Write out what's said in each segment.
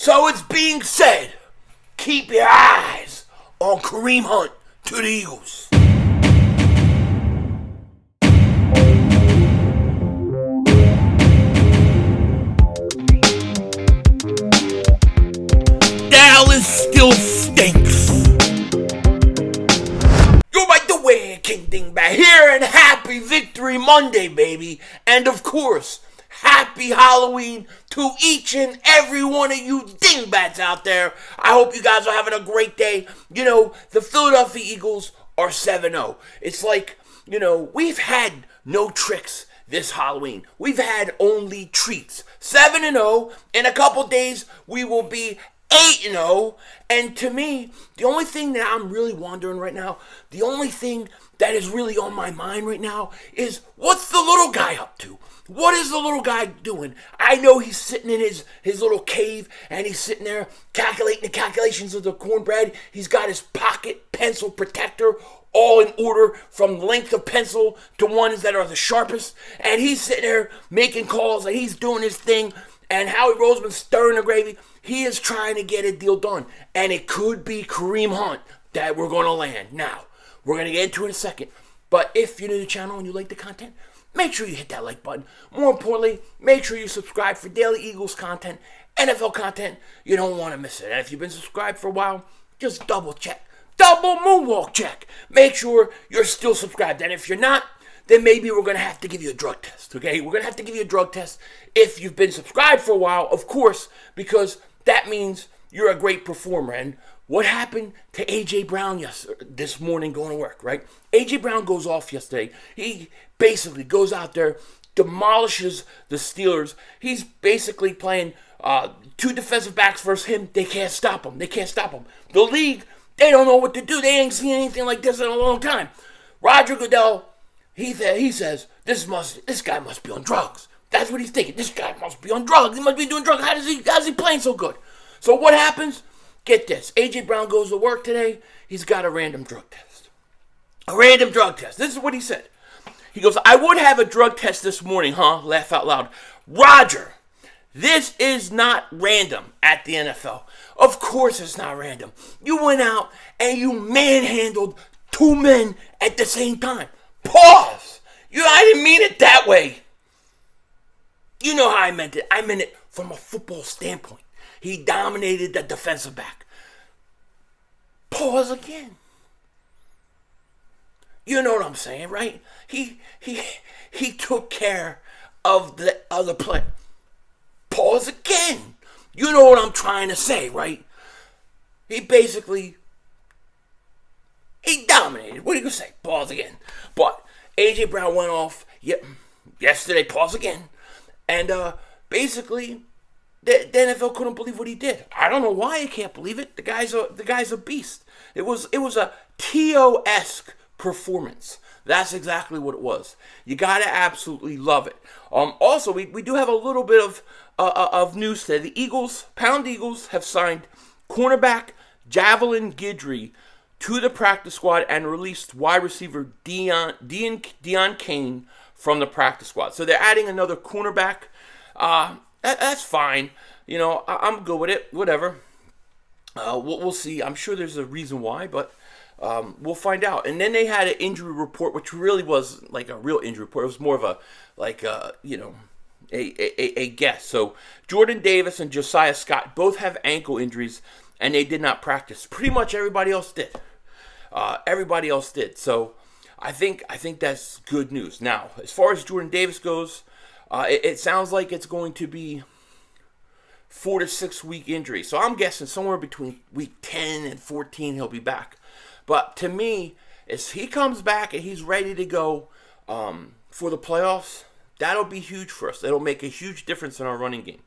So it's being said, keep your eyes on Kareem Hunt to the Eagles. Dallas still stinks. You're right the way, King Dingbat here, and happy Victory Monday, baby. And of course, happy Halloween to each and every one of you dingbats out there. I hope you guys are having a great day. You know, the Philadelphia Eagles are 7-0. It's like, we've had no tricks this Halloween. We've had only treats. 7-0. In a couple days, we will be 8-0. And to me, the only thing that I'm really wondering right now, the only thing that is really on my mind right now is, what's the little guy up to? What is the little guy doing? I know he's sitting in his little cave and he's sitting there calculating the calculations of the cornbread. He's got his pocket pencil protector all in order from length of pencil to ones that are the sharpest. And he's sitting there making calls and he's doing his thing. And Howie Roseman's stirring the gravy. He is trying to get a deal done. And it could be Kareem Hunt that we're going to land. Now, we're going to get into it in a second. But if you're new to the channel and you like the content, make sure you hit that like button. More importantly, make sure you subscribe for daily Eagles content, NFL content. You don't want to miss it. And if you've been subscribed for a while, just double check. Double moonwalk check. Make sure you're still subscribed. And if you're not, then maybe we're going to have to give you a drug test, okay? We're going to have to give you a drug test if you've been subscribed for a while, of course, because that means you're a great performer. And what happened to A.J. Brown this morning going to work, right? A.J. Brown goes off yesterday. He basically goes out there, demolishes the Steelers. He's basically playing two defensive backs versus him. They can't stop him. The league, they don't know what to do. They ain't seen anything like this in a long time. Roger Goodell, he says, this guy must be on drugs. That's what he's thinking. This guy must be on drugs. He must be doing drugs. How's he playing so good? So what happens? Get this. A.J. Brown goes to work today. He's got a random drug test. A random drug test. This is what he said. He goes, I would have a drug test this morning, huh? Laugh out loud. Roger, this is not random at the NFL. Of course it's not random. You went out and you manhandled two men at the same time. Pause. I didn't mean it that way. You know how I meant it. I meant it from a football standpoint. He dominated the defensive back. Pause again. You know what I'm saying, right? He took care of the other player. Pause again. You know what I'm trying to say, right? He dominated. What are you going to say? Pause again. But A.J. Brown went off yesterday. Pause again. And basically, the NFL couldn't believe what he did. I don't know why I can't believe it. The guy's a beast. It was a T.O.-esque performance. That's exactly what it was. You gotta absolutely love it. Also, we do have a little bit of news today. The Eagles, Pound Eagles, have signed cornerback Javelin Guidry to the practice squad and released wide receiver Deon Cain from the practice squad. So they're adding another cornerback. That's fine. I'm good with it. Whatever. We'll see. I'm sure there's a reason why, but we'll find out. And then they had an injury report, which really was like a real injury report. It was more of a guess. So Jordan Davis and Josiah Scott both have ankle injuries, and they did not practice. Pretty much everybody else did. So I think that's good news. Now, as far as Jordan Davis goes, it sounds like it's going to be 4 to 6 week injury. So I'm guessing somewhere between week 10 and 14 he'll be back. But to me, if he comes back and he's ready to go for the playoffs, that'll be huge for us. That'll make a huge difference in our running game.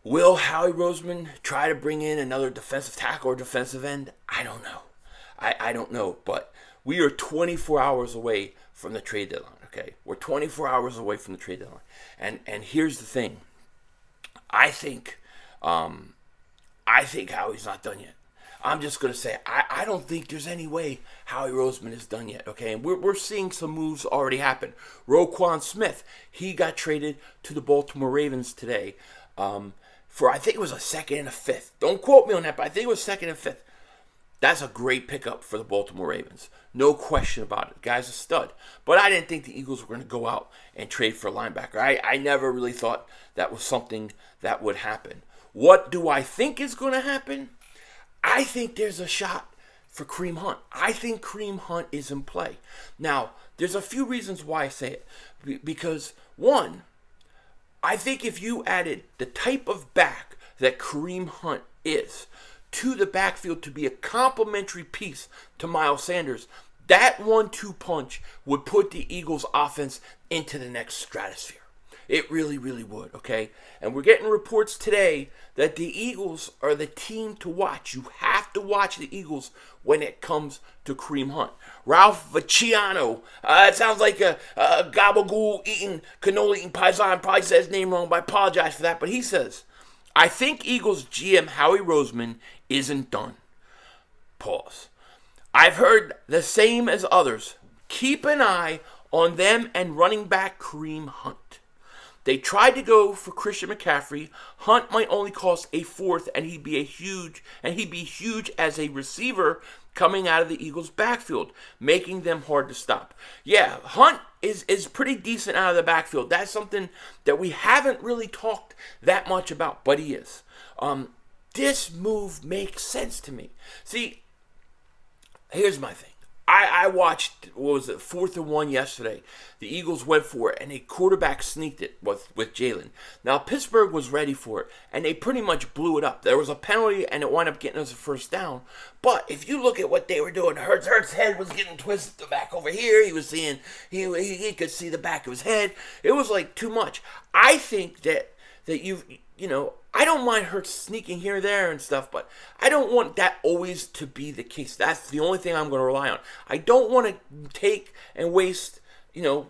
Will Howie Roseman try to bring in another defensive tackle or defensive end? I don't know. I don't know. But we are 24 hours away from the trade deadline. Okay, we're 24 hours away from the trade deadline. And here's the thing. I think Howie's not done yet. I'm just going to say, I don't think there's any way Howie Roseman is done yet, okay? And we're seeing some moves already happen. Roquan Smith, he got traded to the Baltimore Ravens today for, I think it was a second and a fifth. Don't quote me on that, but I think it was second and fifth. That's a great pickup for the Baltimore Ravens. No question about it. The guy's a stud. But I didn't think the Eagles were going to go out and trade for a linebacker. I never really thought that was something that would happen. What do I think is going to happen? I think there's a shot for Kareem Hunt. I think Kareem Hunt is in play. Now, there's a few reasons why I say it. Because, one, I think if you added the type of back that Kareem Hunt is to the backfield to be a complementary piece to Miles Sanders, that 1-2 punch would put the Eagles' offense into the next stratosphere. It really, really would, okay? And we're getting reports today that the Eagles are the team to watch. You have to watch the Eagles when it comes to Kareem Hunt. Ralph Viciano, it sounds like a gabagool eating, canola eating paisan, probably said his name wrong, but I apologize for that. But he says, I think Eagles GM Howie Roseman isn't done. Pause. I've heard the same as others. Keep an eye on them and running back Kareem Hunt. They tried to go for Christian McCaffrey. Hunt might only cost a fourth, and he'd be huge as a receiver coming out of the Eagles' backfield, making them hard to stop. Yeah, Hunt is pretty decent out of the backfield. That's something that we haven't really talked that much about, but he is. This move makes sense to me. See, here's my thing. I watched, 4th and 1 yesterday. The Eagles went for it, and a quarterback sneaked it with Jalen. Now, Pittsburgh was ready for it, and they pretty much blew it up. There was a penalty, and it wound up getting us a first down. But if you look at what they were doing, Hurts' head was getting twisted back over here. He was seeing, he could see the back of his head. It was like too much. I think that I don't mind Hurts sneaking here, there, and stuff, but I don't want that always to be the case. That's the only thing I'm going to rely on. I don't want to take and waste,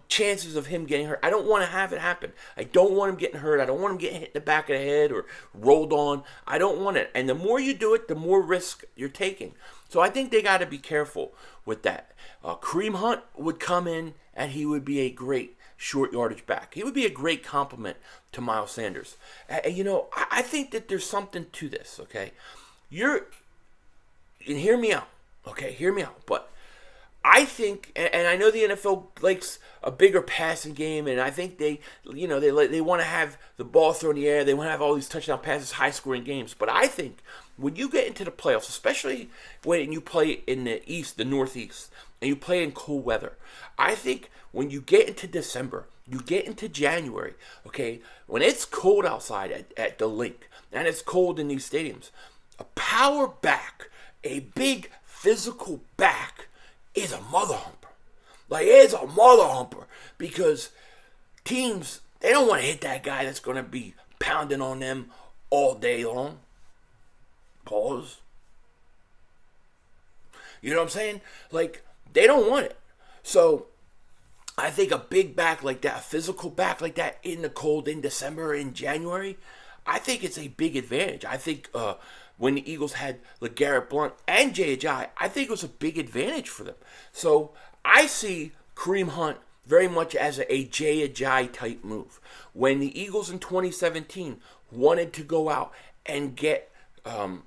chances of him getting hurt. I don't want to have it happen. I don't want him getting hurt. I don't want him getting hit in the back of the head or rolled on. I don't want it. And the more you do it, the more risk you're taking. So I think they got to be careful with that. Kareem Hunt would come in, and he would be a great short yardage back. He would be a great compliment to Miles Sanders. I think that there's something to this, okay? And hear me out, okay? Hear me out. But I think, and I know the NFL likes a bigger passing game, and I think they want to have the ball thrown in the air. They want to have all these touchdown passes, high-scoring games. But I think when you get into the playoffs, especially when you play in the East, the Northeast, and you play in cold weather, I think when you get into December, you get into January, okay, when it's cold outside at the link, and it's cold in these stadiums, a power back, a big physical back, is a mother humper. Like, it's a mother humper, because teams, they don't want to hit that guy that's going to be pounding on them all day long. Pause. You know what I'm saying? Like, they don't want it. So I think a big back like that, a physical back like that in the cold in December, in January, I think it's a big advantage. I think when the Eagles had LeGarrette Blount and Jay Ajayi, I think it was a big advantage for them. So I see Kareem Hunt very much as a Jay Ajayi type move. When the Eagles in 2017 wanted to go out and get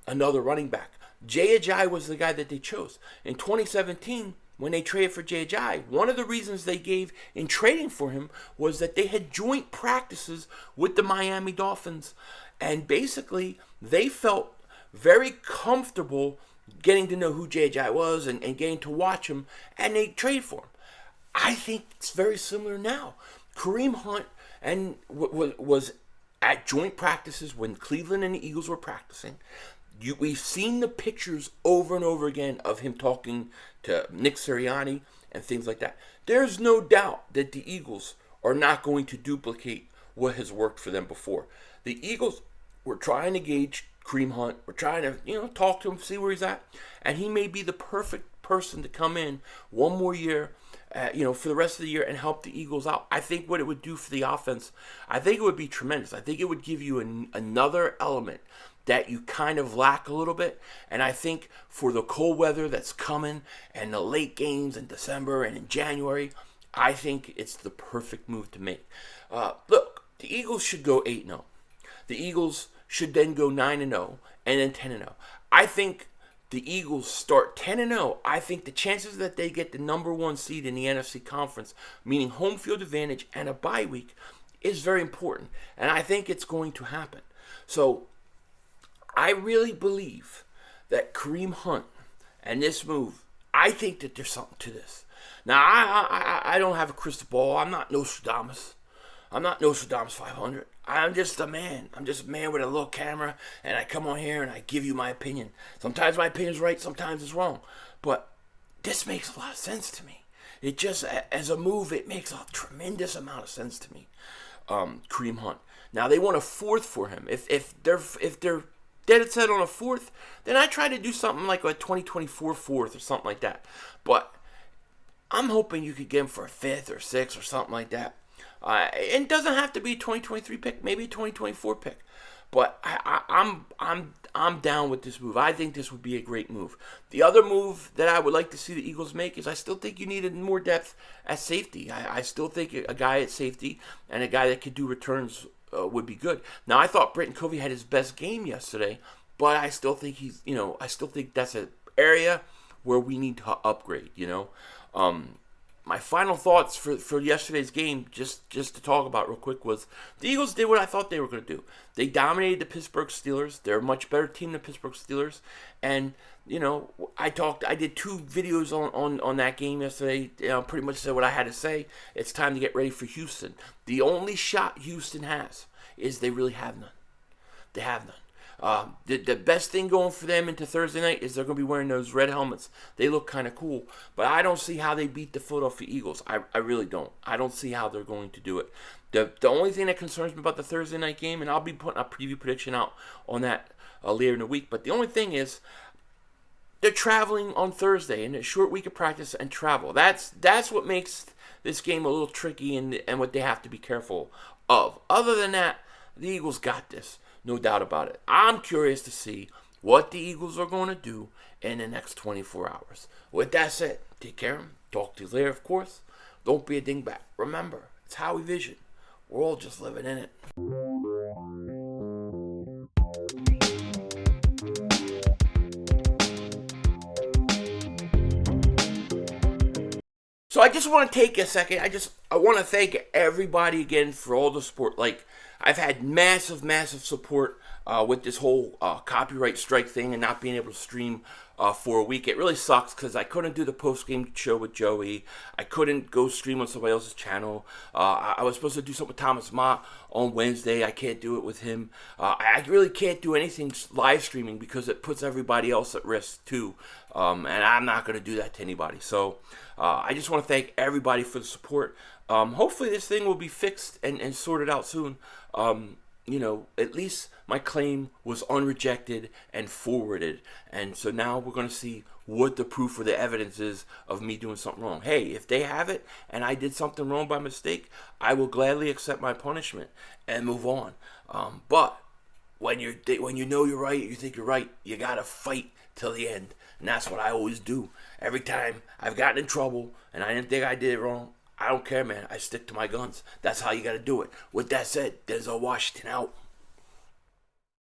another running back, Jay Ajayi was the guy that they chose. In 2017, when they traded for Jay Ajayi, one of the reasons they gave in trading for him was that they had joint practices with the Miami Dolphins. And basically, they felt very comfortable getting to know who Jay Ajayi was and getting to watch him, and they traded for him. I think it's very similar now. Kareem Hunt was at joint practices when Cleveland and the Eagles were practicing. We've seen the pictures over and over again of him talking to Nick Sirianni and things like that. There's no doubt that the Eagles are not going to duplicate what has worked for them before. The Eagles were trying to gauge Kareem Hunt. We're trying to, talk to him, see where he's at. And he may be the perfect person to come in one more year, for the rest of the year and help the Eagles out. I think what it would do for the offense, I think it would be tremendous. I think it would give you another element that you kind of lack a little bit. And I think for the cold weather that's coming and the late games in December and in January, I think it's the perfect move to make. Look, the Eagles should go 8-0. The Eagles should then go 9-0 and then 10-0. I think the Eagles start 10-0. I think the chances that they get the number 1 seed in the NFC conference, meaning home field advantage and a bye week, is very important. And I think it's going to happen. So I really believe that Kareem Hunt and this move, I think that there's something to this. Now, I don't have a crystal ball. I'm not Nostradamus. I'm not Nostradamus 500. I'm just a man. I'm just a man with a little camera, and I come on here and I give you my opinion. Sometimes my opinion's right, sometimes it's wrong. But this makes a lot of sense to me. It just, as a move, it makes a tremendous amount of sense to me. Kareem Hunt. Now, they want a 4th for him. If they're dead set on a 4th, then I try to do something like a 2024 4th or something like that. But I'm hoping you could get him for a 5th or 6th or something like that. It doesn't have to be a 2023 pick, maybe a 2024 pick. But I'm down with this move. I think this would be a great move. The other move that I would like to see the Eagles make is I still think you needed more depth at safety. I still think a guy at safety and a guy that could do returns would be good. Now, I thought Britton Covey had his best game yesterday, but I still think I still think that's an area where we need to upgrade, My final thoughts for yesterday's game, just to talk about real quick, was the Eagles did what I thought they were going to do. They dominated the Pittsburgh Steelers. They're a much better team than the Pittsburgh Steelers. And, I did 2 videos on that game yesterday. Pretty much said what I had to say. It's time to get ready for Houston. The only shot Houston has is they really have none. They have none. The best thing going for them into Thursday night is they're going to be wearing those red helmets. They look kind of cool. But I don't see how they beat the Philadelphia Eagles. I really don't. I don't see how they're going to do it. The only thing that concerns me about the Thursday night game, and I'll be putting a preview prediction out on that later in the week, but the only thing is they're traveling on Thursday in a short week of practice and travel. That's what makes this game a little tricky and what they have to be careful of. Other than that, the Eagles got this. No doubt about it. I'm curious to see what the Eagles are going to do in the next 24 hours. With that said, take care. Talk to you later, of course. Don't be a dingbat. Remember, it's how we vision. We're all just living in it. So I just want to take a second. I want to thank everybody again for all the support. I've had massive support with this whole copyright strike thing and not being able to stream for a week. It really sucks because I couldn't do the post-game show with Joey. I couldn't go stream on somebody else's channel. I was supposed to do something with Thomas Ma on Wednesday. I can't do it with him. I really can't do anything live streaming because it puts everybody else at risk too. And I'm not going to do that to anybody. So I just want to thank everybody for the support. Hopefully this thing will be fixed and sorted out soon. At least my claim was unrejected and forwarded. And so now we're going to see what the proof or the evidence is of me doing something wrong. Hey, if they have it and I did something wrong by mistake, I will gladly accept my punishment and move on. But when you know you're right, you think you're right, you got to fight till the end. And that's what I always do. Every time I've gotten in trouble and I didn't think I did it wrong, I don't care, man. I stick to my guns. That's how you got to do it. With that said, there's a Washington out.